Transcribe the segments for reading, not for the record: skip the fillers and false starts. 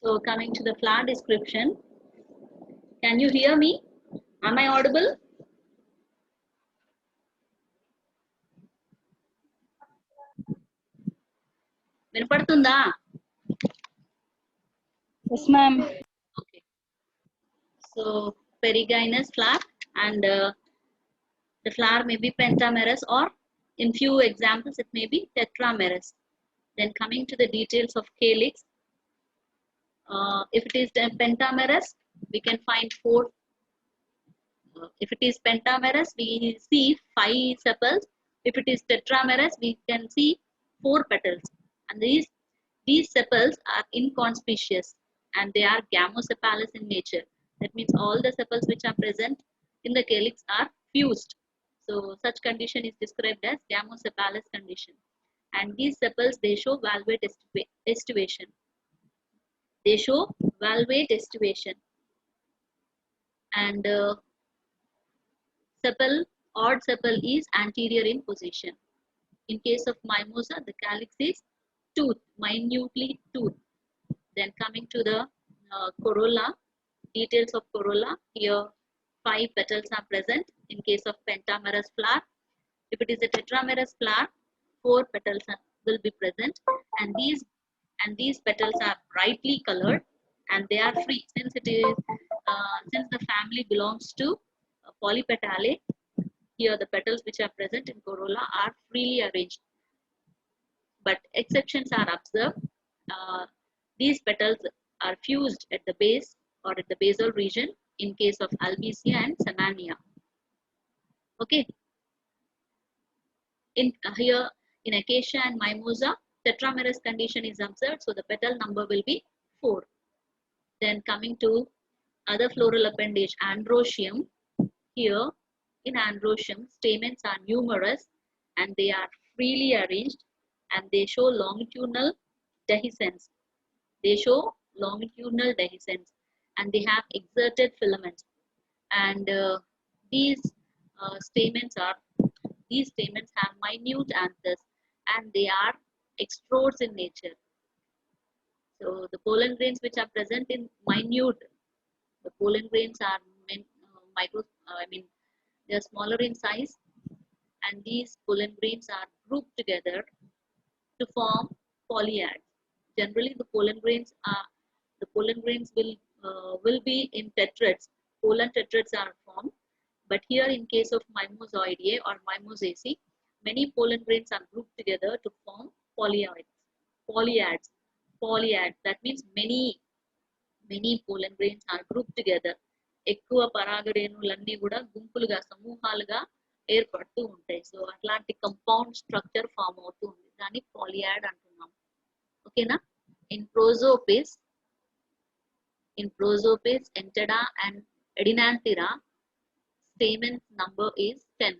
So coming to the flower description, can you hear me? Am I audible? వినపడుతుందా? Yes, ma'am. Okay. So perigynous flower, and the flower may be pentamerous, or in few examples it may be tetramerous. Then coming to the details of calyx, if it is pentamerous, we can find four. If it is pentamerous, we see 5 sepals. If it is tetramerous, we can see 4 petals. And these sepals are inconspicuous, and they are gamosepalous in nature. That means all the sepals which are present in the calyx are fused. So such condition is described as gamosepalous condition. And these sepals, they show valvate estivation. They show valvate estivation. And sepal, odd sepal is anterior in position. In case of mimosa, the calyx is tooth, minutely tooth. Then coming to the corolla, details of corolla. Here 5 petals are present in case of pentamerous flower. If it is a tetramerous flower, 4 petals will be present, and these petals are brightly colored, and they are free since the family belongs to Polypetalae. Here the petals which are present in corolla are freely arranged, but exceptions are observed. Uh, these petals are fused at the base or at the basal region in case of Albizia and Semania. Okay. Here in Acacia and Mimosa, tetramerous condition is observed, so the petal number will be 4. Then coming to other floral appendage, Androecium. Here in Androecium, stamens are numerous and they are freely arranged, and they show longitudinal dehiscence. They show longitudinal dehiscence, and they have exerted filaments. And these stamens have minute anthers, and they are extrodes in nature. So the pollen grains which are present in minute, the pollen grains are micro. They are smaller in size, and these pollen grains are grouped together to form polyads. Generally, the pollen grains will be in tetrads. Pollen tetrads are formed, but here in case of Mimosoideae or Mimosaceae, many pollen grains are grouped together to form polyads. Polyads. Polyads. That means many pollen grains are grouped together. ఎక్కువ పరాగరేణులన్నీ కూడా గుంపులుగా సమూహాలుగా ఏర్పడుతూ ఉంటాయి. So అట్లాంటి compound structure form అవుతూ ఉంది. దాన్ని పాలియాడ్ అంటున్నాం. ఓకేనా? In Prosopis, Entera and Edinanthera, stamens number is 10,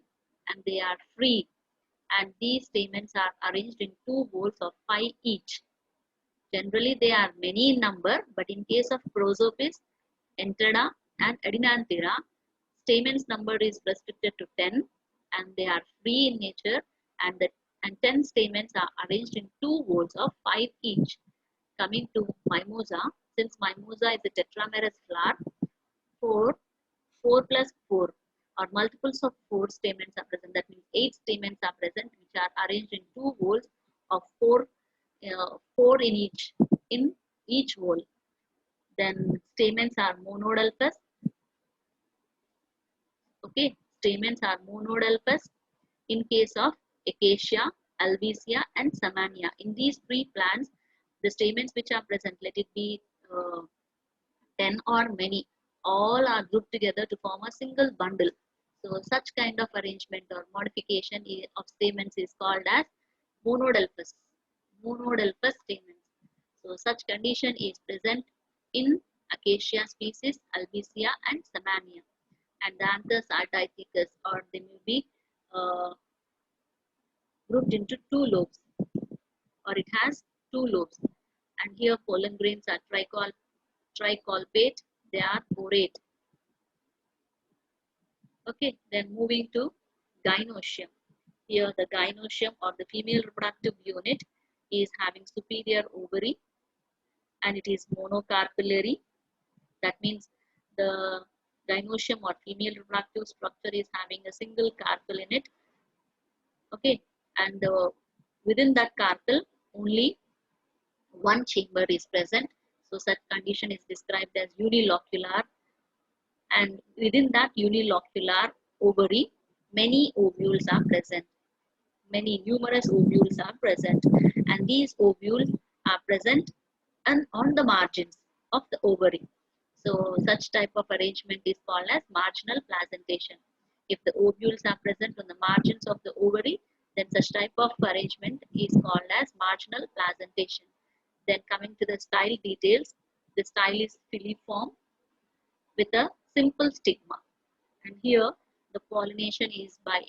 and they are free, and these stamens are arranged in 2 whorls of 5 each. Generally they are many in number, but in case of Prosopis, Entera and Edinanthera, stamens number is restricted to 10, and they are free in nature, and 10 stamens are arranged in 2 whorls of 5 each. Coming to Mimosa, since Mimosa is a tetramerous flower, 4 plus 4 or multiples of 4 stamens are present. That means 8 stamens are present, which are arranged in 2 whorls of 4 in each whole. Then stamens are monodalpous. Okay, stamens are monodalpous in case of Acacia, Albizia and Semania. In these 3 plants, the stamens which are present, let it be 10 or many, all are grouped together to form a single bundle. So such kind of arrangement or modification of stamens is called as monodalpous. Monodalpous stamens. So such condition is present in Acacia species, Albizia and Semania. And the anthers are dithecous, or they may be grouped into 2 lobes, or it has 2 lobes. And here pollen grains are tricolpate, they are orate. Okay, then moving to gynoecium. Here the gynoecium, or the female reproductive unit, is having superior ovary, and it is monocarpellary. That means the gynoecium or female reproductive structure is having a single carpel in it. Okay, and within that carpel only one chamber is present. So such condition is described as unilocular, and within that unilocular ovary, many ovules are present. Many numerous ovules are present, and these ovules are present and on the margins of the ovary. So such type of arrangement is called as marginal placentation. If the ovules are present on the margins of the ovary, then such type of arrangement is called as marginal placentation. Then coming to the style details, the style is filiform with a simple stigma. And here the pollination is by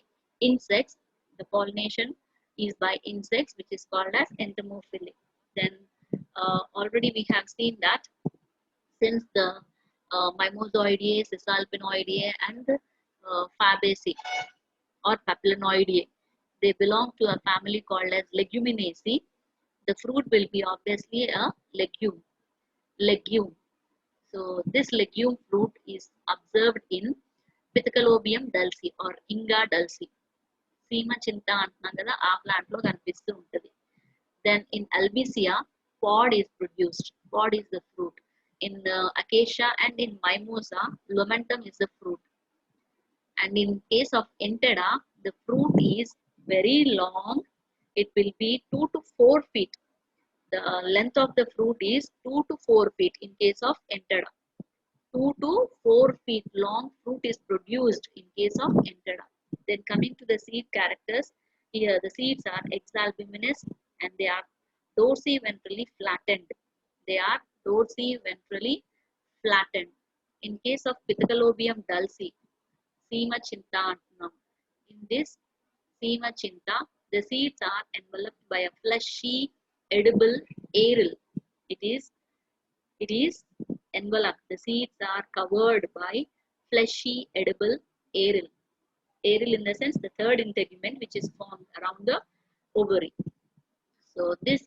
insects. The pollination is by insects, which is called as entomophily. Then already we have seen that since the Mimosoideae, Cisalpinoideae, and Fabaceae or Papilionoideae, they belong to a family called as Leguminaceae. The fruit will be obviously a legume. Legume. So this legume fruit is observed in Pithecanthropum dulce or Inga dulce. Seema chinta antunam kada aa plant lo kanipistu untadi. Then in Albizia, pod is produced. Pod is the fruit. In Acacia and in Mimosa, lumentum is the fruit. And in case of Entera, the fruit is very long. It will be 2 to 4 feet. The length of the fruit is 2 to 4 feet in case of Entera. 2 to 4 feet long fruit is produced in case of Entera. Then coming to the seed characters, here the seeds are exalbuminous and they are dorsi-ventrally flattened. They are dorsi-ventrally flattened. In case of Pithecanthropum dulce, Seema chinta antunam. In this Seema chinta, the seeds are enveloped by a fleshy, edible aril. It is enveloped. The seeds are covered by fleshy, edible aril. Aril in the sense the third integument which is formed around the ovary. So this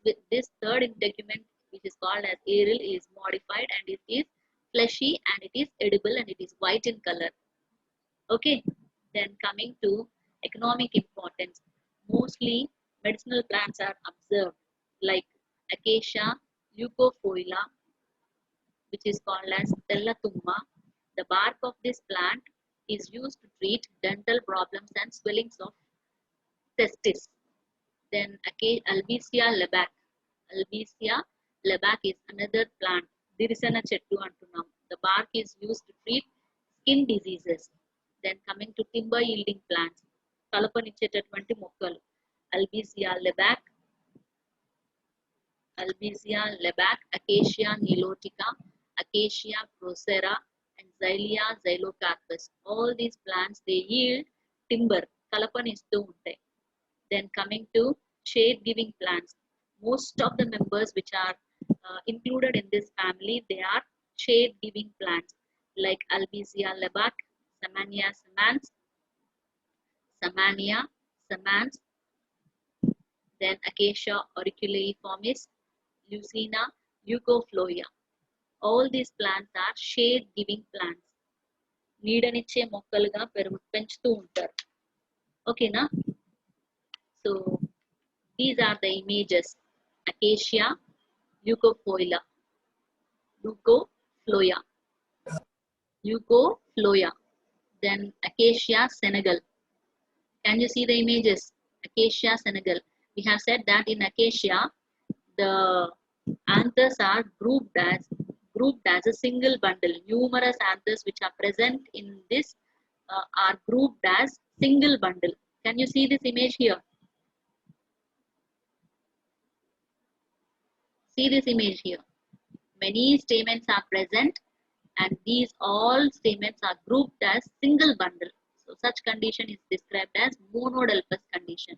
third integument which is called as aril is modified and it is fleshy and it is edible and it is white in color. Okay, then coming to economic importance, mostly medicinal plants are observed like Acacia leucophylla, which is called as Tellatumma. The bark of this plant is used to treat dental problems and swellings of testis. Then Albizia lebac. Albizia lebac is another plant. Dirisana chettu antunam. The bark is used to treat skin diseases. Then coming to timber yielding plants, కలపనిచ్చేటటువంటి మొక్కలు Albizia lebac, Acacia nilotica, Acacia procera, and Xylea xylocarpus. All these plants they yield timber, కలపనిస్తూ ఉంటాయి. Then coming to shade giving plants, most of the members which are included in this family, they are shade giving plants like Albizia lebac, Samania semans, then Acacia auriculeiformis, Lucina leucophylla. All these plants are shade giving plants. నీడనిచ్చే మొక్కలుగా పెంచుతూ ఉంటారు. ఓకేనా? So these are the images. Acacia leucophylla, then Acacia senegal. Can you see the images? Acacia senegal. We have said that in Acacia the anthers are grouped as a single bundle. Numerous anthers which are present in this are grouped as single bundle. Can you see this image here? See this image here. Many stamens are present and these all stamens are grouped as single bundle. So such condition is described as monodelphous condition.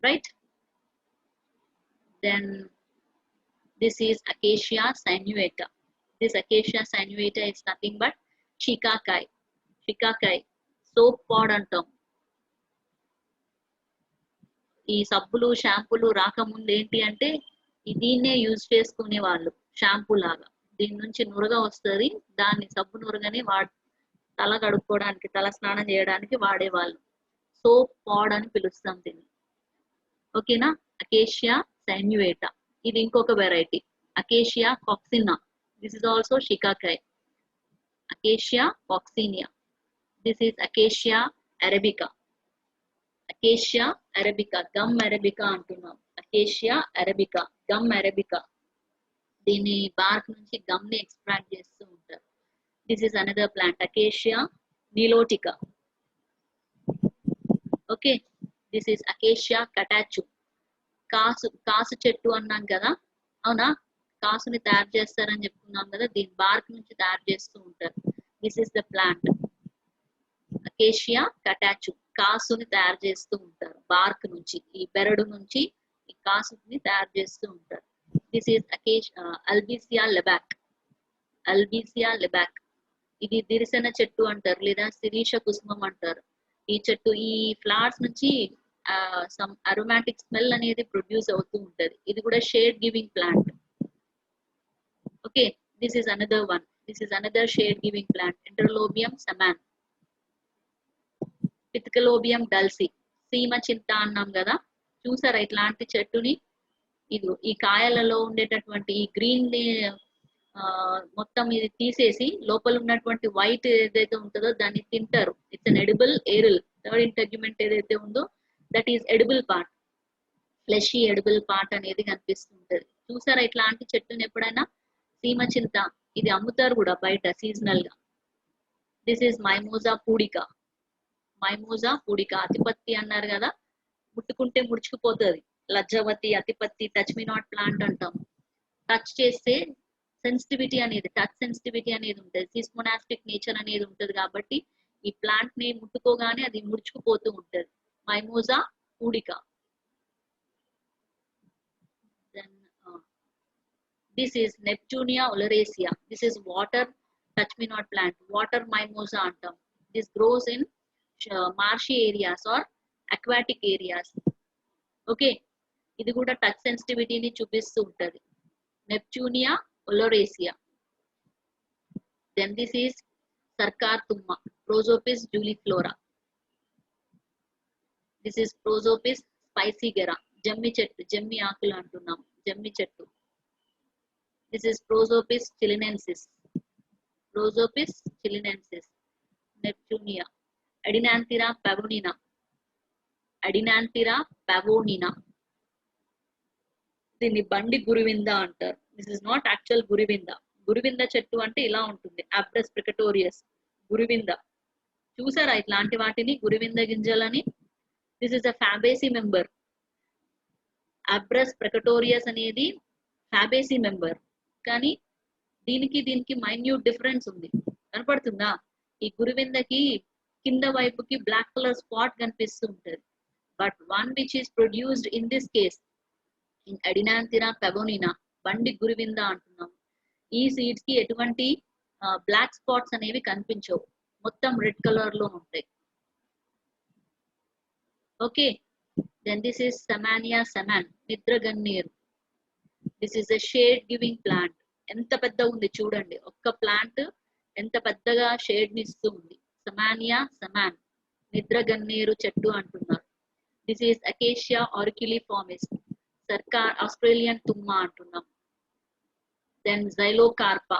Right? Then this is Acacia sinuata. This Acacia sinuata is nothing but shikakai, soap pod antam. ఈ సబ్బులు షాంపూలు రాకముందు ఏంటి అంటే దీన్నే use చేసుకునే వాళ్ళు shampoo లాగా. దీని నుంచి నురగ వస్తుంది, దాన్ని సబ్బు నురగని తల కడుక్కోవడానికి, తల స్నానం చేయడానికి వాడేవాళ్ళు. సోప్ పాడ్ అని పిలుస్తాం దీన్ని. ఓకేనా. అకేషియా సైన్యువేటా, ఇది ఇంకొక variety. Acacia concinna, this is also shikakai. Acacia concinna, this is Acacia arabica. Acacia arabica, gum arabica అంటున్నాం. Acacia arabica, gum arabica. దీని బార్క్ నుంచి గమ్ ని ఎక్స్ట్రాక్ట్ చేస్తూ ఉంటారు. This is another plant, Acacia nilotica. Okay, this is Acacia catechu. కాసు చెట్టు అన్నాం కదా, అవునా. కాసుని తయారు చేస్తారని చెప్పుకున్నాం కదా, దీని బార్క్ నుంచి తయారు చేస్తూ ఉంటారు. This is the plant Acacia catechu. కాసుని తయారు చేస్తూ ఉంటారు బార్క్ నుంచి, ఈ బెరడు నుంచి ఈ కాసుని తయారు చేస్తూ ఉంటారు. This is అల్బీసియా లెబాక్. అల్బీసియా లెబాక్, ఇది దిరిసెన చెట్టు అంటారు, లేదా శిరీష కుసుమం అంటారు. ఈ చెట్టు, ఈ ఫ్లవర్స్ నుంచి సమ్ అరోమాటిక్ స్మెల్ అనేది ప్రొడ్యూస్ అవుతూ ఉంటది. ఇది కూడా shade giving plant. Okay, this is another one. This is another shade giving plant, Enterolobium saman. Pithecellobium dulce, సీమ చింత అన్నాం కదా, చూసారా ఇట్లాంటి చెట్టుని. ఇది ఈ కాయలలో ఉండేటటువంటి ఈ గ్రీన్ మొత్తం ఇది తీసేసి లోపల ఉన్నటువంటి వైట్ ఏదైతే ఉంటుందో దాన్ని తింటారు. It's an edible aril. Third integument ఏదైతే ఉందో that is edible part, fleshy edible part అనేది కనిపిస్తుంటది. చూసారా ఇట్లాంటి చెట్టుని ఎప్పుడైనా. సీమ చింత, ఇది అమ్ముతారు కూడా బయట సీజనల్ గా. దిస్ ఈస్ మైమోజా పూడిక. మైమోజా పూడిక, అతిపత్తి అన్నారు కదా, ముట్టుకుంటే ముడుచుకుపోతుంది. లజ్జవతి, అతిపత్తి, టచ్ మీ నాట్ ప్లాంట్ అంటాం. టచ్ చేస్తే సెన్సిటివిటీ అనేది, టచ్ సెన్సిటివిటీ అనేది ఉంటుంది, సిస్మోనాస్టిక్ నేచర్ అనేది ఉంటుంది. కాబట్టి ఈ ప్లాంట్ ని ముట్టుకోగానే అది ముడుచుకుపోతూ ఉంటుంది. Mimosa pudica. Then this is Neptunia oleracea. This is water touch me not plant, water mimosa అంటాం. This grows in marshy areas or aquatic areas. Okay, ఇది కూడా టచ్ సెన్సిటివిటీని చూపిస్తూ ఉంటది. Neptunia oleracea. Then this is సర్కార్ తుమ్మ, ప్రోజోపిస్ జూలిఫ్లోరా. This is ప్రోజోపిస్ స్పైసీగెరా, జమ్మి చెట్టు, జమ్మి ఆకులు అంటున్నాం, జమ్మి చెట్టు. This is Prosopis chilensis, Prosopis chilensis. Neptunia. Adenanthera pavonina, Adenanthera pavonina. దీన్ని బండి గురివింద అంటారు. దిస్ ఇస్ నాట్ యాక్చువల్ గురివింద. గురివింద చెట్టు అంటే ఇలా ఉంటుంది, అబ్రస్ ప్రికటోరియస్, గురివింద. చూసారా ఇట్లాంటి వాటిని, గురివింద గింజలని. This is a Fabaceae member. Abrus precatorius అనేది ఫ్యాబేసీ మెంబర్, కానీ దీనికి మైన్యూట్ డిఫరెన్స్ ఉంది. కనపడుతుందా? ఈ గురివిందకి కింద వైపుకి బ్లాక్ కలర్ స్పాట్ కనిపిస్తూ ఉంటుంది. But one which is produced in this case in Adenanthera pavonina, బండి గురివింద అంటున్నాం. ఈ సీడ్స్ కి ఎటువంటి బ్లాక్ స్పాట్స్ అనేవి కనిపించవు, మొత్తం రెడ్ కలర్ లో ఉంటాయి. Okay, then this is Samanea saman, నిద్రగన్నేరు. This is a shade giving plant. ఎంత పెద్ద ఉంది చూడండి, ఒక్క ప్లాంట్ ఎంత పెద్దగా షేడ్ ని ఇస్తూ ఉంది. సమానియా సమాన్, నిద్రగన్నేరు చెట్టు అంటున్నారు. దిస్ ఈస్ అకేషియా ఆర్కిలిఫార్మిస్, సర్కార్ ఆస్ట్రేలియన్ తుమ్మ అంటున్నాం. Then xylocarpa,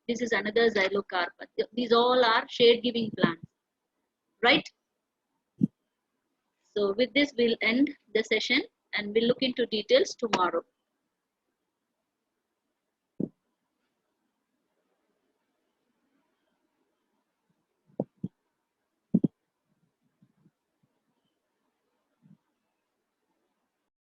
this is another xylocarpa. These all are shade giving plants, right? So with this we'll end the session and we'll look into details tomorrow.